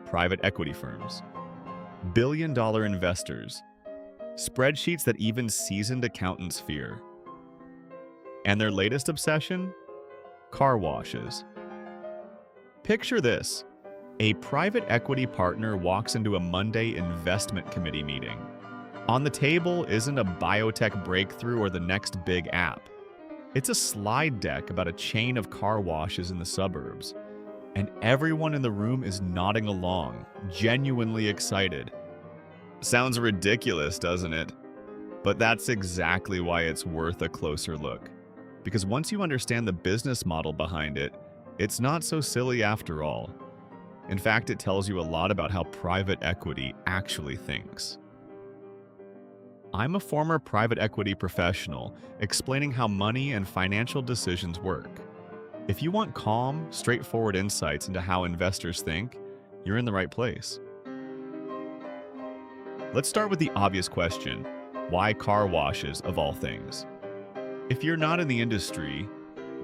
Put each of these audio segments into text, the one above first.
private equity firms, billion-dollar investors, spreadsheets that even seasoned accountants fear. And their latest obsession? Car washes. Picture this. A private equity partner walks into a Monday investment committee meeting. On the table isn't a biotech breakthrough or the next big app. It's a slide deck about a chain of car washes in the suburbs. And everyone in the room is nodding along, genuinely excited. Sounds ridiculous, doesn't it? But that's exactly why it's worth a closer look. Because once you understand the business model behind it, it's not so silly after all. In fact, it tells you a lot about how private equity actually thinks. I'm a former private equity professional explaining how money and financial decisions work. If you want calm, straightforward insights into how investors think, you're in the right place. Let's start with the obvious question: why car washes of all things? If you're not in the industry,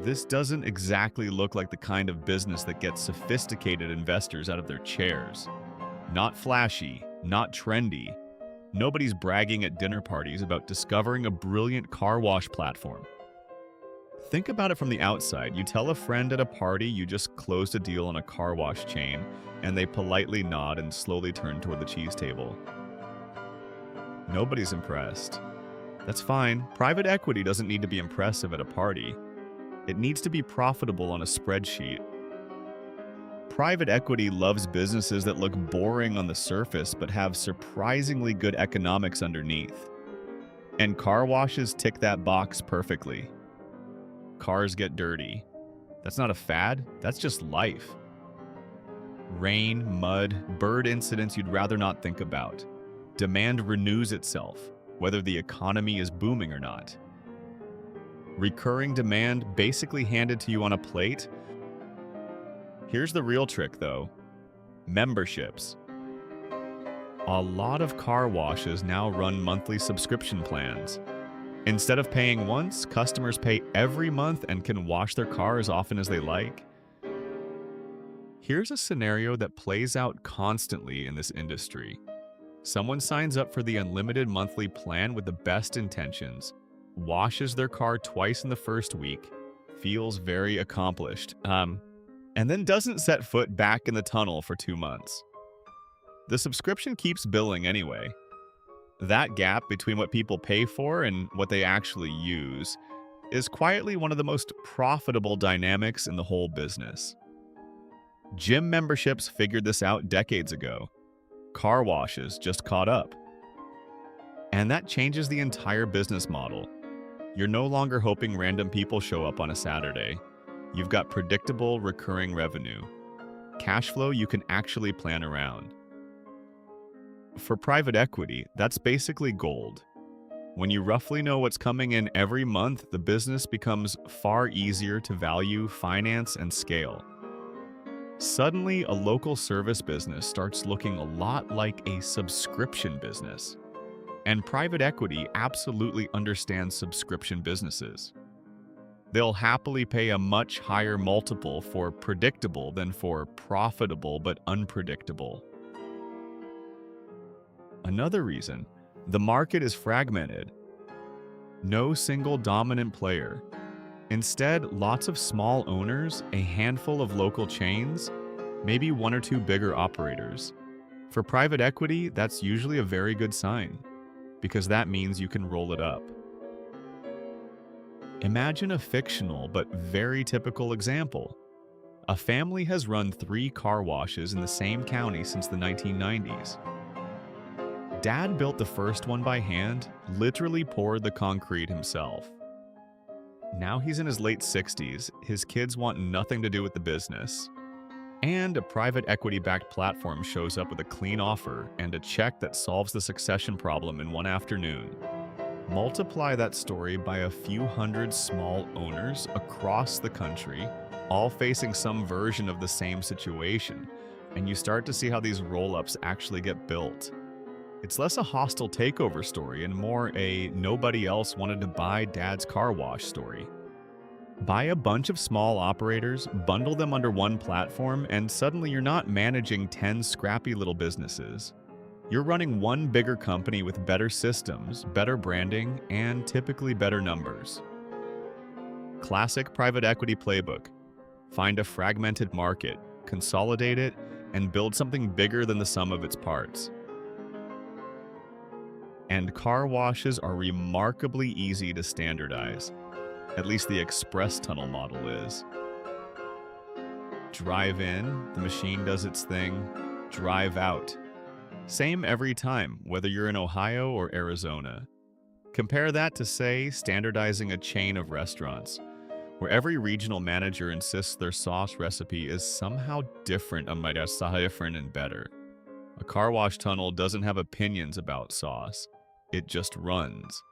this doesn't exactly look like the kind of business that gets sophisticated investors out of their chairs. Not flashy, not trendy. Nobody's bragging at dinner parties about discovering a brilliant car wash platform. Think about it from the outside. You tell a friend at a party you just closed a deal on a car wash chain, and they politely nod and slowly turn toward the cheese table. Nobody's impressed. That's fine. Private equity doesn't need to be impressive at a party. It needs to be profitable on a spreadsheet. Private equity loves businesses that look boring on the surface but have surprisingly good economics underneath. And car washes tick that box perfectly. Cars get dirty. That's not a fad, that's just life. Rain, mud, bird incidents you'd rather not think about. Demand renews itself, whether the economy is booming or not. Recurring demand basically handed to you on a plate. Here's the real trick, though: memberships. A lot of car washes now run monthly subscription plans. Instead of paying once, customers pay every month and can wash their car as often as they like. Here's a scenario that plays out constantly in this industry. Someone signs up for the unlimited monthly plan with the best intentions, washes their car twice in the first week, feels very accomplished, and then doesn't set foot back in the tunnel for 2 months. The subscription keeps billing anyway. That gap between what people pay for and what they actually use is quietly one of the most profitable dynamics in the whole business. Gym memberships figured this out decades ago. Car washes just caught up. And that changes the entire business model. You're no longer hoping random people show up on a Saturday. You've got predictable, recurring revenue. Cash flow you can actually plan around. For private equity, that's basically gold. When you roughly know what's coming in every month, the business becomes far easier to value, finance, and scale. Suddenly, a local service business starts looking a lot like a subscription business. And private equity absolutely understands subscription businesses. They'll happily pay a much higher multiple for predictable than for profitable but unpredictable. Another reason, the market is fragmented. No single dominant player. Instead, lots of small owners, a handful of local chains, maybe 1 or 2 bigger operators. For private equity, that's usually a very good sign, because that means you can roll it up. Imagine a fictional but very typical example. A family has run 3 car washes in the same county since the 1990s. Dad built the first one by hand, literally poured the concrete himself. Now he's in his late 60s, his kids want nothing to do with the business. And a private equity-backed platform shows up with a clean offer and a check that solves the succession problem in one afternoon. Multiply that story by a few hundred small owners across the country, all facing some version of the same situation, and you start to see how these roll-ups actually get built. It's less a hostile takeover story and more a nobody else wanted to buy Dad's car wash story. Buy a bunch of small operators, bundle them under one platform, and suddenly you're not managing 10 scrappy little businesses. You're running one bigger company with better systems, better branding, and typically better numbers. Classic private equity playbook. Find a fragmented market, consolidate it, and build something bigger than the sum of its parts. And car washes are remarkably easy to standardize. At least the express tunnel model is. Drive in, the machine does its thing. Drive out. Same every time, whether you're in Ohio or Arizona. Compare that to, say, standardizing a chain of restaurants, where every regional manager insists their sauce recipe is somehow different and better. A car wash tunnel doesn't have opinions about sauce. It just runs.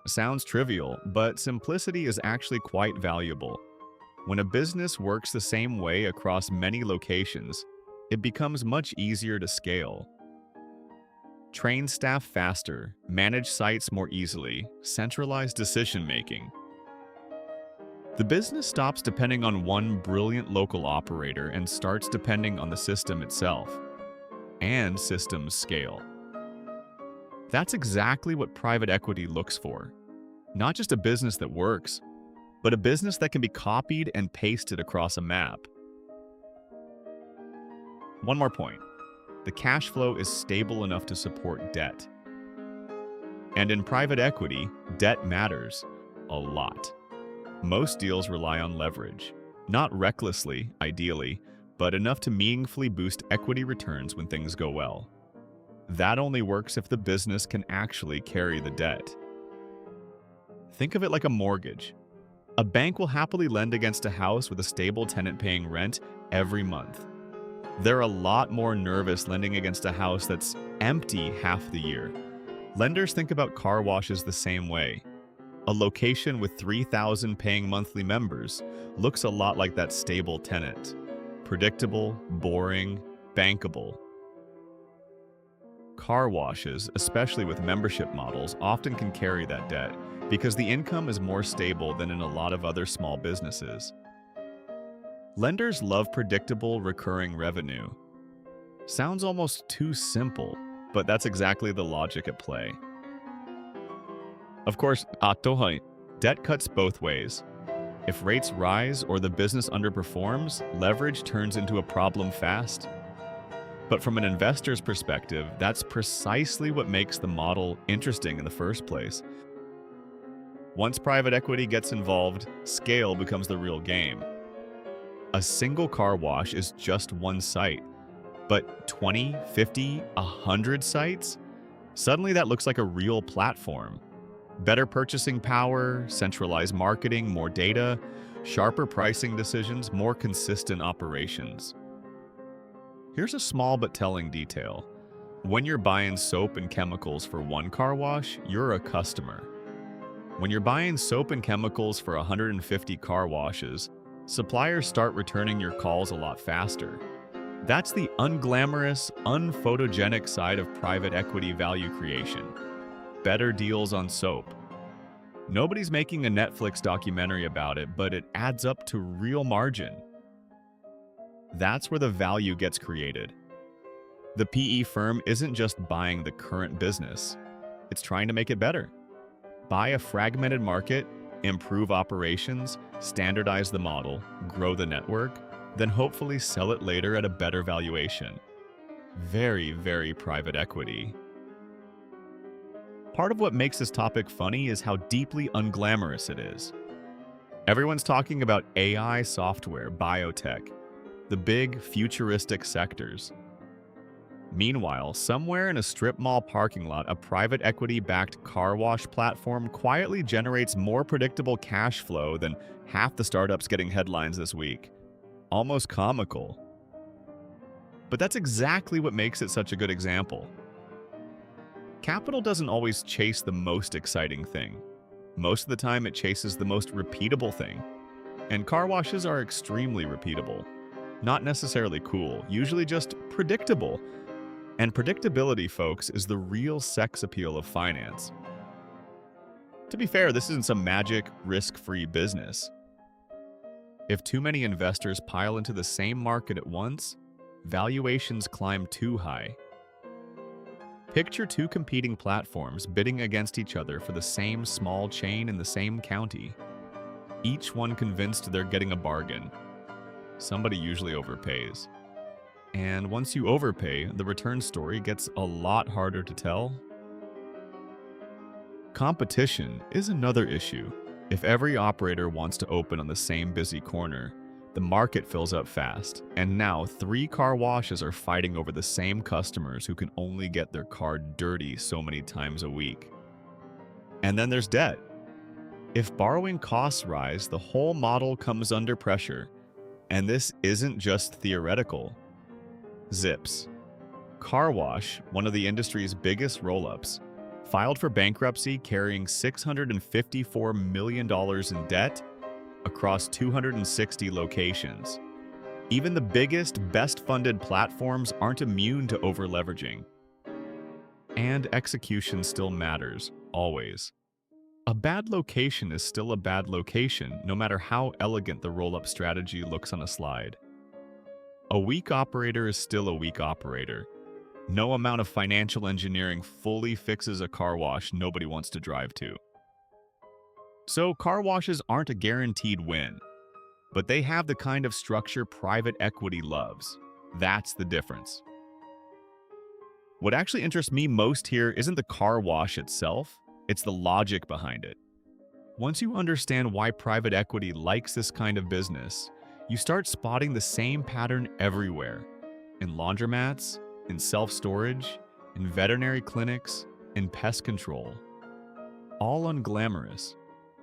Sounds trivial, but simplicity is actually quite valuable. When a business works the same way across many locations, it becomes much easier to scale. Train staff faster, manage sites more easily, centralize decision-making. The business stops depending on one brilliant local operator and starts depending on the system itself. And systems scale. That's exactly what private equity looks for. Not just a business that works, but a business that can be copied and pasted across a map. One more point. The cash flow is stable enough to support debt. And in private equity, debt matters a lot. Most deals rely on leverage. Not recklessly, ideally, but enough to meaningfully boost equity returns when things go well. That only works if the business can actually carry the debt. Think of it like a mortgage. A bank will happily lend against a house with a stable tenant paying rent every month. They're a lot more nervous lending against a house that's empty half the year. Lenders think about car washes the same way. A location with 3,000 paying monthly members looks a lot like that stable tenant. Predictable, boring, bankable. Car washes, especially with membership models, often can carry that debt because the income is more stable than in a lot of other small businesses. Lenders love predictable, recurring revenue. Sounds almost too simple, but that's exactly the logic at play. Of course, debt cuts both ways. If rates rise or the business underperforms, leverage turns into a problem fast. But from an investor's perspective, that's precisely what makes the model interesting in the first place. Once private equity gets involved, scale becomes the real game. A single car wash is just one site, but 20, 50, 100 sites? Suddenly that looks like a real platform. Better purchasing power, centralized marketing, more data, sharper pricing decisions, more consistent operations. Here's a small but telling detail. When you're buying soap and chemicals for one car wash, you're a customer. When you're buying soap and chemicals for 150 car washes, suppliers start returning your calls a lot faster. That's the unglamorous, unphotogenic side of private equity value creation. Better deals on soap. Nobody's making a Netflix documentary about it, but it adds up to real margin. That's where the value gets created. The PE firm isn't just buying the current business, it's trying to make it better. Buy a fragmented market, improve operations, standardize the model, grow the network, then hopefully sell it later at a better valuation. Very, very private equity. Part of what makes this topic funny is how deeply unglamorous it is. Everyone's talking about AI software, biotech, the big futuristic sectors. Meanwhile, somewhere in a strip mall parking lot, a private equity-backed car wash platform quietly generates more predictable cash flow than half the startups getting headlines this week. Almost comical. But that's exactly what makes it such a good example. Capital doesn't always chase the most exciting thing. Most of the time, it chases the most repeatable thing. And car washes are extremely repeatable. Not necessarily cool, usually just predictable. And predictability, folks, is the real sex appeal of finance. To be fair, this isn't some magic, risk-free business. If too many investors pile into the same market at once, valuations climb too high. Picture two competing platforms bidding against each other for the same small chain in the same county, each one convinced they're getting a bargain. Somebody usually overpays. And once you overpay, the return story gets a lot harder to tell. Competition is another issue. If every operator wants to open on the same busy corner, the market fills up fast, and now 3 car washes are fighting over the same customers who can only get their car dirty so many times a week. And then there's debt. If borrowing costs rise, the whole model comes under pressure. And this isn't just theoretical. Zips. Car Wash, one of the industry's biggest roll-ups, filed for bankruptcy carrying $654 million in debt across 260 locations. Even the biggest, best-funded platforms aren't immune to over-leveraging. And execution still matters, always. A bad location is still a bad location, no matter how elegant the roll-up strategy looks on a slide. A weak operator is still a weak operator. No amount of financial engineering fully fixes a car wash nobody wants to drive to. So car washes aren't a guaranteed win, but they have the kind of structure private equity loves. That's the difference. What actually interests me most here isn't the car wash itself, it's the logic behind it. Once you understand why private equity likes this kind of business, you start spotting the same pattern everywhere. In laundromats, in self-storage, in veterinary clinics, in pest control. All unglamorous,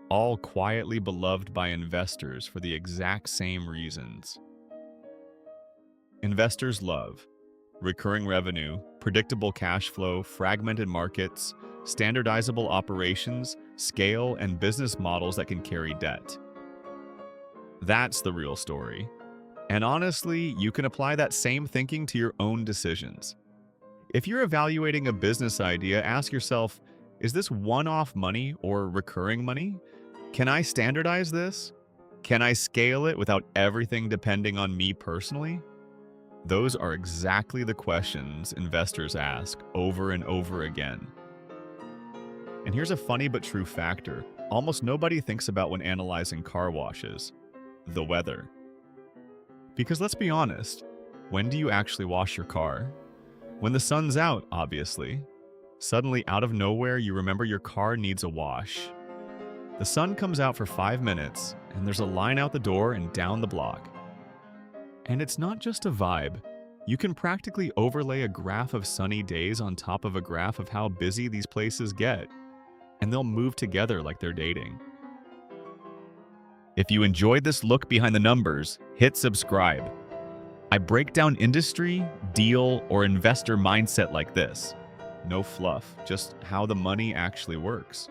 all quietly beloved by investors for the exact same reasons. Investors love recurring revenue, predictable cash flow, fragmented markets, standardizable operations, scale, and business models that can carry debt. That's the real story. And honestly, you can apply that same thinking to your own decisions. If you're evaluating a business idea, ask yourself, is this one-off money or recurring money? Can I standardize this? Can I scale it without everything depending on me personally? Those are exactly the questions investors ask over and over again. And here's a funny but true factor almost nobody thinks about when analyzing car washes: the weather. Because let's be honest, when do you actually wash your car? When the sun's out, obviously. Suddenly, out of nowhere, you remember your car needs a wash. The sun comes out for 5 minutes, and there's a line out the door and down the block. And it's not just a vibe. You can practically overlay a graph of sunny days on top of a graph of how busy these places get, and they'll move together like they're dating. If you enjoyed this look behind the numbers, hit subscribe. I break down industry, deal, or investor mindset like this. No fluff, just how the money actually works.